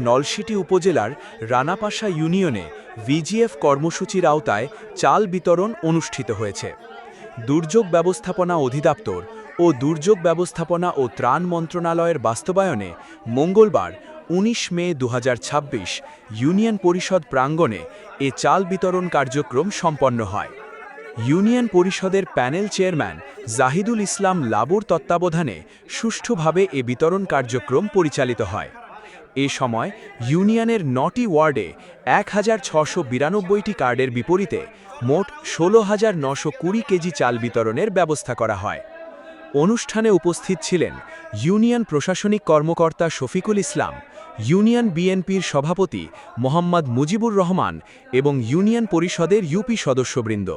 নলছিটি উপজেলার রানাপাশা ইউনিয়নে ভিজিএফ কর্মসূচির আওতায় চাল বিতরণ অনুষ্ঠিত হয়েছে। দুর্যোগ ব্যবস্থাপনা অধিদপ্তর ও দুর্যোগ ব্যবস্থাপনা ও ত্রাণ মন্ত্রণালয়ের বাস্তবায়নে মঙ্গলবার ১৯ মে ২০২৬ ইউনিয়ন পরিষদ প্রাঙ্গণে এ চাল বিতরণ কার্যক্রম সম্পন্ন হয়। ইউনিয়ন পরিষদের প্যানেল চেয়ারম্যান জাহিদুল ইসলাম লাবুর তত্ত্বাবধানে সুষ্ঠুভাবে এ বিতরণ কার্যক্রম পরিচালিত হয়। এ সময় ইউনিয়নের ৯টি ওয়ার্ডে ১,৬৯২টি কার্ডের বিপরীতে মোট ১৬,৯২০ কেজি চাল বিতরণের ব্যবস্থা করা হয়। অনুষ্ঠানে উপস্থিত ছিলেন ইউনিয়ন প্রশাসনিক কর্মকর্তা শফিকুল ইসলাম, ইউনিয়ন বিএনপির সভাপতি মোহাম্মদ মুজিবুর রহমান এবং ইউনিয়ন পরিষদের ইউপি সদস্যবৃন্দ।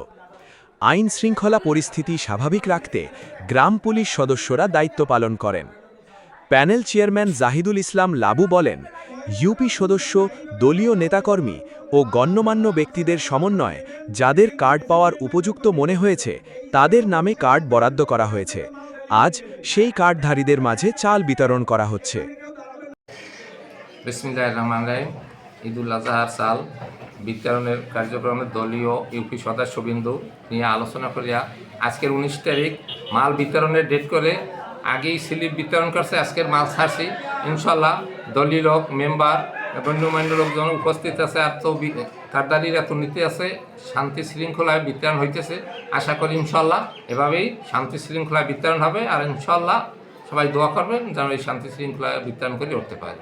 আইন শৃঙ্খলা পরিস্থিতি স্বাভাবিক রাখতে গ্রাম পুলিশ সদস্যরা দায়িত্ব পালন করেন। প্যানেল চেয়ারম্যান জাহিদুল ইসলাম লাবু বলেন, ইউপি সদস্য, দলীয় নেতাকর্মী ও গণ্যমান্য ব্যক্তিদের সমন্বয়ে যাদের কার্ড পাওয়ার উপযুক্ত মনে হয়েছে তাদের নামে কার্ড বরাদ্দ করা হয়েছে। আজ সেই কার্ডধারীদের মাঝে চাল বিতরণ করা হচ্ছে। বিসমিল্লাহির রহমানির রহিম। ঈদুল আজহার চাল বিতরণের কার্যক্রমে দলীয় ইউপি সদস্যবৃন্দ নিয়ে আলোচনা করিয়া আজকের ১৯ তারিখ মাল বিতরণের ডেট করে আগেই স্লিপ বিতরণ করছে। আজকের মাল ছাড়ছি ইনশাল্লাহ। দলীয় লোক, মেম্বার, গণ্যমান্য লোকজন উপস্থিত আছে। আর তো কার্ডধারীরা এত নিতে আছে। শান্তি শৃঙ্খলায় বিতরণ হইতেছে। আশা করি ইনশাল্লাহ এভাবেই শান্তি শৃঙ্খলায় বিতরণ হবে। আর ইনশাল্লাহ সবাই দোয়া করবেন যেন এই শান্তি শৃঙ্খলায় বিতরণ করে উঠতে পারে।